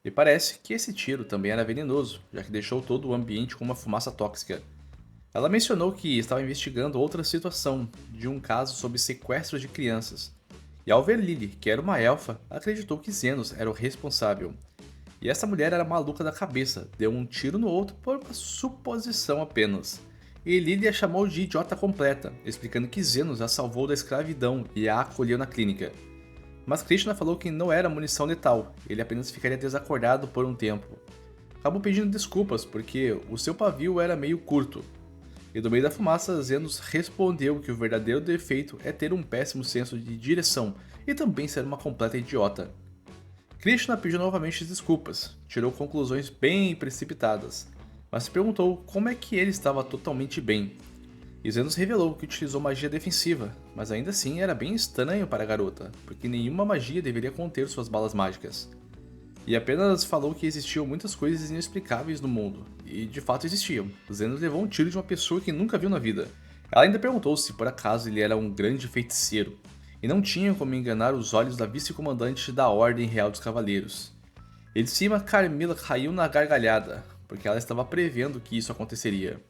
E parece que esse tiro também era venenoso, já que deixou todo o ambiente com uma fumaça tóxica. Ela mencionou que estava investigando outra situação, de um caso sobre sequestro de crianças. E ao ver Lily, que era uma elfa, acreditou que Zenos era o responsável. E essa mulher era maluca da cabeça, deu um tiro no outro por uma suposição apenas. E Lily a chamou de idiota completa, explicando que Zenos a salvou da escravidão e a acolheu na clínica. Mas Krishna falou que não era munição letal, ele apenas ficaria desacordado por um tempo. Acabou pedindo desculpas porque o seu pavio era meio curto. E do meio da fumaça, Zenos respondeu que o verdadeiro defeito é ter um péssimo senso de direção e também ser uma completa idiota. Krishna pediu novamente desculpas, tirou conclusões bem precipitadas, mas se perguntou como é que ele estava totalmente bem. E Zenos revelou que utilizou magia defensiva, mas ainda assim era bem estranho para a garota, porque nenhuma magia deveria conter suas balas mágicas. E apenas falou que existiam muitas coisas inexplicáveis no mundo, e de fato existiam. Zenos levou um tiro de uma pessoa que nunca viu na vida. Ela ainda perguntou se por acaso ele era um grande feiticeiro, e não tinha como enganar os olhos da vice-comandante da Ordem Real dos Cavaleiros. E de cima, Carmila caiu na gargalhada, porque ela estava prevendo que isso aconteceria.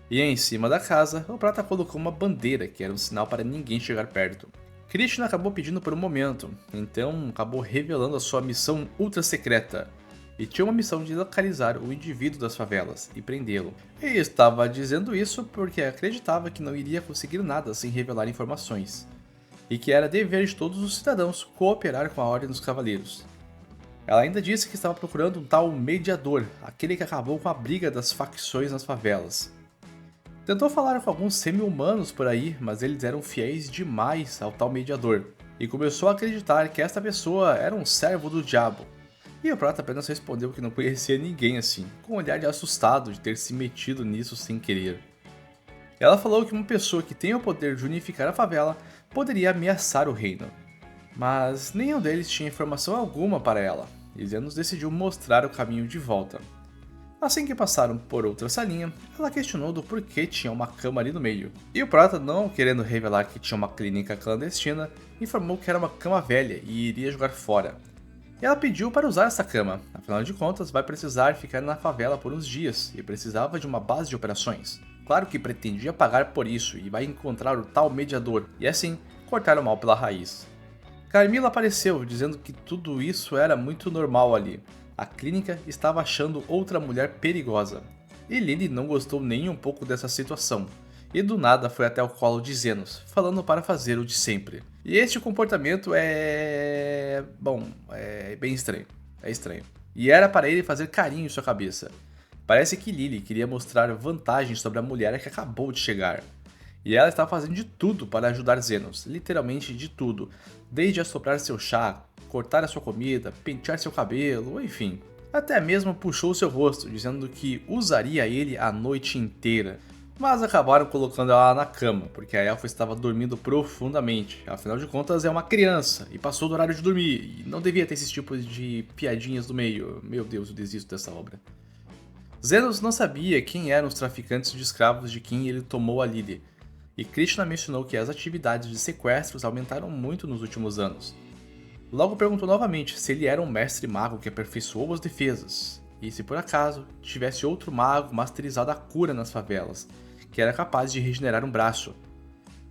E em cima da casa, o Prata colocou uma bandeira que era um sinal para ninguém chegar perto. Krishna acabou pedindo por um momento, então acabou revelando a sua missão ultra secreta. E tinha uma missão de localizar o indivíduo das favelas e prendê-lo. E estava dizendo isso porque acreditava que não iria conseguir nada sem revelar informações. E que era dever de todos os cidadãos cooperar com a Ordem dos Cavaleiros. Ela ainda disse que estava procurando um tal mediador, aquele que acabou com a briga das facções nas favelas. Tentou falar com alguns semi-humanos por aí, mas eles eram fiéis demais ao tal mediador, e começou a acreditar que esta pessoa era um servo do diabo. E o Prata apenas respondeu que não conhecia ninguém assim, com um olhar de assustado de ter se metido nisso sem querer. Ela falou que uma pessoa que tem o poder de unificar a favela poderia ameaçar o reino, mas nenhum deles tinha informação alguma para ela, e Zenos decidiu mostrar o caminho de volta. Assim que passaram por outra salinha, ela questionou do porquê tinha uma cama ali no meio. E o Prata, não querendo revelar que tinha uma clínica clandestina, informou que era uma cama velha e iria jogar fora. E ela pediu para usar essa cama, afinal de contas vai precisar ficar na favela por uns dias e precisava de uma base de operações. Claro que pretendia pagar por isso e vai encontrar o tal mediador, e assim cortar o mal pela raiz. Carmila apareceu, dizendo que tudo isso era muito normal ali. A clínica estava achando outra mulher perigosa. E Lily não gostou nem um pouco dessa situação. E do nada foi até o colo de Zenos, falando para fazer o de sempre. E este comportamento é... bom, é bem estranho. É estranho. E era para ele fazer carinho em sua cabeça. Parece que Lily queria mostrar vantagens sobre a mulher que acabou de chegar. E ela estava fazendo de tudo para ajudar Zenos, literalmente de tudo, desde assoprar seu chá, cortar a sua comida, pentear seu cabelo, enfim. Até mesmo puxou seu rosto, dizendo que usaria ele a noite inteira. Mas acabaram colocando ela na cama, porque a elfa estava dormindo profundamente. Afinal de contas, é uma criança e passou do horário de dormir, e não devia ter esses tipos de piadinhas no meio. Meu Deus, eu desisto dessa obra. Zenos não sabia quem eram os traficantes de escravos de quem ele tomou a Lily, e Krishna mencionou que as atividades de sequestros aumentaram muito nos últimos anos. Logo perguntou novamente se ele era um mestre mago que aperfeiçoou as defesas, e se por acaso tivesse outro mago masterizado a cura nas favelas, que era capaz de regenerar um braço.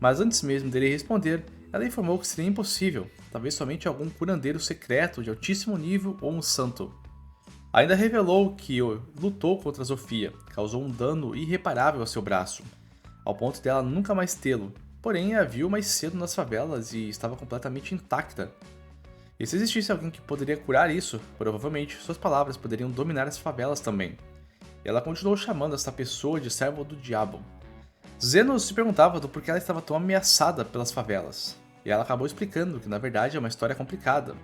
Mas antes mesmo dele responder, ela informou que seria impossível, talvez somente algum curandeiro secreto de altíssimo nível ou um santo. Ainda revelou que lutou contra Zofia, causou um dano irreparável ao seu braço, ao ponto dela nunca mais tê-lo, porém a viu mais cedo nas favelas e estava completamente intacta. E se existisse alguém que poderia curar isso, provavelmente suas palavras poderiam dominar as favelas também. E ela continuou chamando essa pessoa de servo do diabo. Zenos se perguntava do porquê ela estava tão ameaçada pelas favelas, e ela acabou explicando que na verdade é uma história complicada.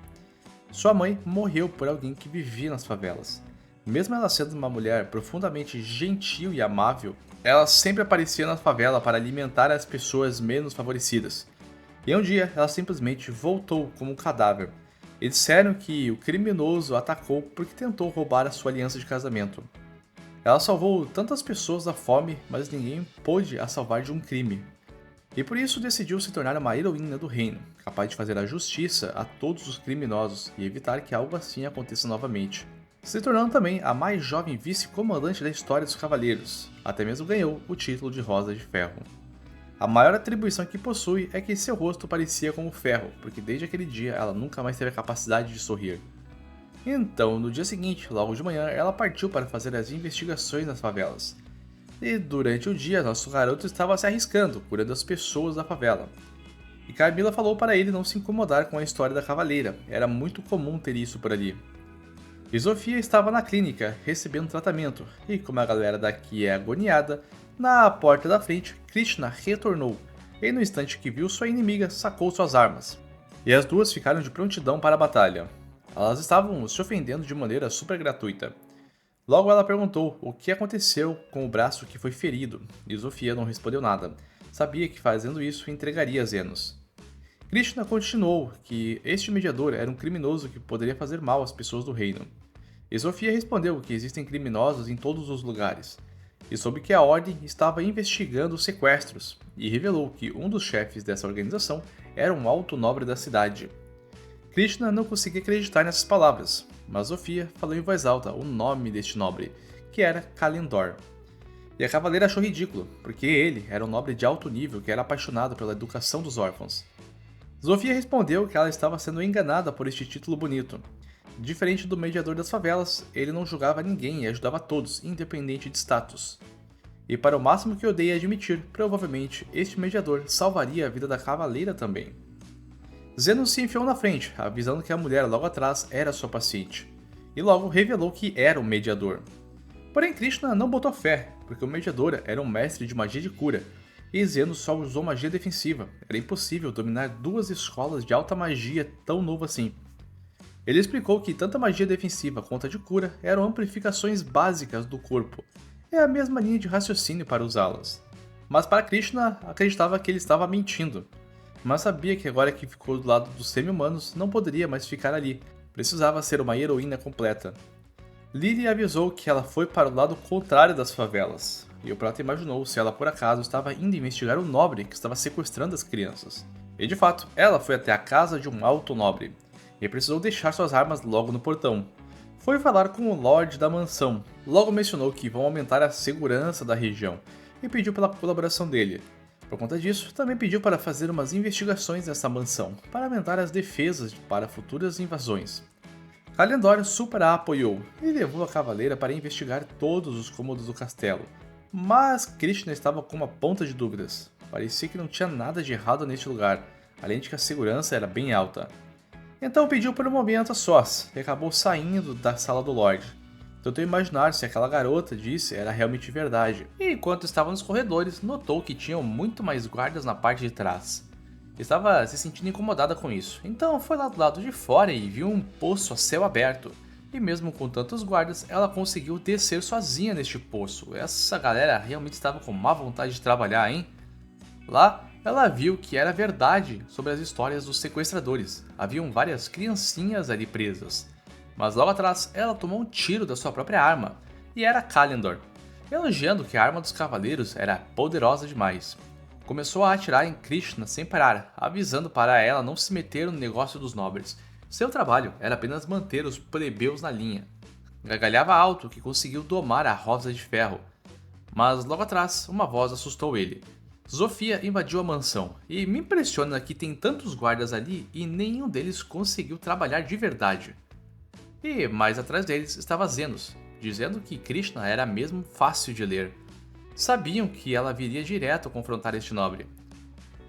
Sua mãe morreu por alguém que vivia nas favelas. Mesmo ela sendo uma mulher profundamente gentil e amável, ela sempre aparecia na favela para alimentar as pessoas menos favorecidas. E um dia ela simplesmente voltou como um cadáver. E disseram que o criminoso a atacou porque tentou roubar a sua aliança de casamento. Ela salvou tantas pessoas da fome, mas ninguém pôde a salvar de um crime. E por isso decidiu se tornar uma heroína do reino, capaz de fazer a justiça a todos os criminosos e evitar que algo assim aconteça novamente, se tornando também a mais jovem vice-comandante da história dos Cavaleiros, até mesmo ganhou o título de Rosa de Ferro. A maior atribuição que possui é que seu rosto parecia como ferro, porque desde aquele dia ela nunca mais teve a capacidade de sorrir. Então, no dia seguinte, logo de manhã, ela partiu para fazer as investigações nas favelas. E durante o dia, nosso garoto estava se arriscando, curando as pessoas da favela. E Camila falou para ele não se incomodar com a história da cavaleira, era muito comum ter isso por ali. E Sofia estava na clínica, recebendo tratamento, e como a galera daqui é agoniada, na porta da frente, Krishna retornou, e no instante que viu sua inimiga, sacou suas armas. E as duas ficaram de prontidão para a batalha. Elas estavam se ofendendo de maneira super gratuita. Logo ela perguntou o que aconteceu com o braço que foi ferido, e Sofia não respondeu nada. Sabia que fazendo isso entregaria Zenos. Krishna continuou que este mediador era um criminoso que poderia fazer mal às pessoas do reino. E Sofia respondeu que existem criminosos em todos os lugares, e soube que a Ordem estava investigando os sequestros, e revelou que um dos chefes dessa organização era um alto nobre da cidade. Krishna não conseguia acreditar nessas palavras, mas Sofia falou em voz alta o nome deste nobre, que era Kalendor. E a cavaleira achou ridículo, porque ele era um nobre de alto nível que era apaixonado pela educação dos órfãos. Sofia respondeu que ela estava sendo enganada por este título bonito. Diferente do mediador das favelas, ele não julgava ninguém e ajudava todos, independente de status. E para o máximo que odeia admitir, provavelmente este mediador salvaria a vida da cavaleira também. Zenos se enfiou na frente, avisando que a mulher logo atrás era sua paciente, e logo revelou que era o mediador. Porém Krishna não botou fé, porque o mediador era um mestre de magia de cura, e Zenos só usou magia defensiva, era impossível dominar duas escolas de alta magia tão novo assim. Ele explicou que tanto a magia defensiva quanto a de cura eram amplificações básicas do corpo, é a mesma linha de raciocínio para usá-las. Mas para Krishna, acreditava que ele estava mentindo. Mas sabia que agora que ficou do lado dos semi-humanos, não poderia mais ficar ali, precisava ser uma heroína completa. Lily avisou que ela foi para o lado contrário das favelas, e o Prota imaginou se ela por acaso estava indo investigar o nobre que estava sequestrando as crianças. E de fato, ela foi até a casa de um alto nobre, e precisou deixar suas armas logo no portão. Foi falar com o Lorde da mansão, logo mencionou que vão aumentar a segurança da região, e pediu pela colaboração dele. Por conta disso, também pediu para fazer umas investigações nessa mansão, para aumentar as defesas para futuras invasões. Kalendor super a apoiou e levou a cavaleira para investigar todos os cômodos do castelo. Mas Krishna estava com uma ponta de dúvidas. Parecia que não tinha nada de errado neste lugar, além de que a segurança era bem alta. Então pediu por um momento a sós e acabou saindo da sala do Lorde. Tentou imaginar se aquela garota disse era realmente verdade, e enquanto estava nos corredores, notou que tinham muito mais guardas na parte de trás. Estava se sentindo incomodada com isso, então foi lá do lado de fora e viu um poço a céu aberto. E mesmo com tantos guardas, ela conseguiu descer sozinha neste poço. Essa galera realmente estava com má vontade de trabalhar, hein? Lá, ela viu que era verdade sobre as histórias dos sequestradores. Haviam várias criancinhas ali presas. Mas logo atrás, ela tomou um tiro da sua própria arma, e era Kalendor, elogiando que a arma dos cavaleiros era poderosa demais. Começou a atirar em Krishna sem parar, avisando para ela não se meter no negócio dos nobres. Seu trabalho era apenas manter os plebeus na linha. Gargalhava alto que conseguiu domar a Rosa de Ferro. Mas logo atrás, uma voz assustou ele. Sofia invadiu a mansão, e me impressiona que tem tantos guardas ali e nenhum deles conseguiu trabalhar de verdade. E mais atrás deles estava Zenos, dizendo que Krishna era mesmo fácil de ler. Sabiam que ela viria direto confrontar este nobre.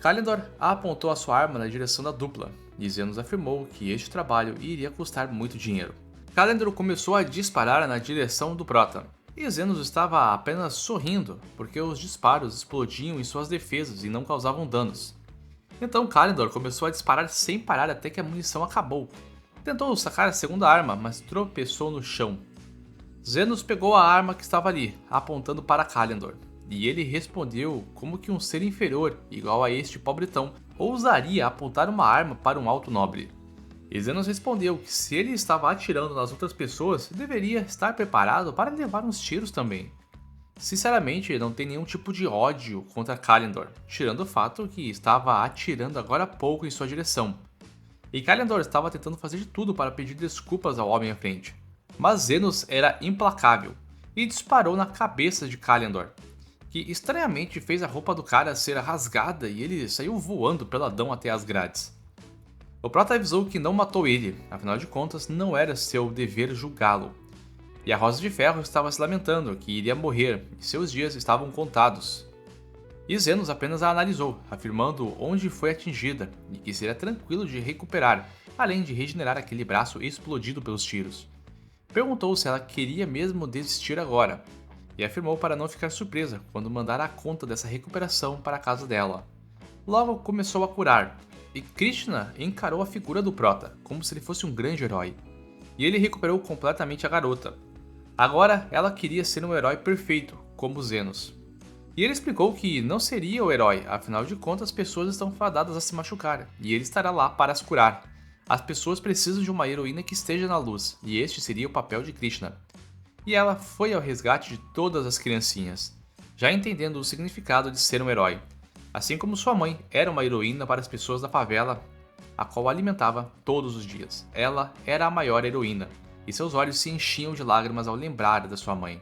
Kalendor apontou a sua arma na direção da dupla, e Zenos afirmou que este trabalho iria custar muito dinheiro. Kalendor começou a disparar na direção do Prota, e Zenos estava apenas sorrindo, porque os disparos explodiam em suas defesas e não causavam danos. Então Kalendor começou a disparar sem parar até que a munição acabou. Tentou sacar a segunda arma, mas tropeçou no chão. Zenos pegou a arma que estava ali, apontando para Kalendor, e ele respondeu como que um ser inferior, igual a este pobretão, ousaria apontar uma arma para um alto nobre. E Zenos respondeu que se ele estava atirando nas outras pessoas, deveria estar preparado para levar uns tiros também. Sinceramente, não tem nenhum tipo de ódio contra Kalendor, tirando o fato que estava atirando agora há pouco em sua direção. E Kalendor estava tentando fazer de tudo para pedir desculpas ao homem à frente. Mas Zenos era implacável e disparou na cabeça de Kalendor, que estranhamente fez a roupa do cara ser rasgada e ele saiu voando peladão até as grades. O Prota avisou que não matou ele, afinal de contas não era seu dever julgá-lo. E a Rosa de Ferro estava se lamentando que iria morrer e seus dias estavam contados. E Zenos apenas a analisou, afirmando onde foi atingida e que seria tranquilo de recuperar, além de regenerar aquele braço explodido pelos tiros. Perguntou se ela queria mesmo desistir agora, e afirmou para não ficar surpresa quando mandar a conta dessa recuperação para a casa dela. Logo começou a curar, e Krishna encarou a figura do Prota como se ele fosse um grande herói. E ele recuperou completamente a garota. Agora ela queria ser um herói perfeito, como Zenos. E ele explicou que não seria o herói, afinal de contas as pessoas estão fadadas a se machucar, e ele estará lá para as curar. As pessoas precisam de uma heroína que esteja na luz, e este seria o papel de Krishna. E ela foi ao resgate de todas as criancinhas, já entendendo o significado de ser um herói. Assim como sua mãe era uma heroína para as pessoas da favela, a qual alimentava todos os dias. Ela era a maior heroína, e seus olhos se enchiam de lágrimas ao lembrar da sua mãe.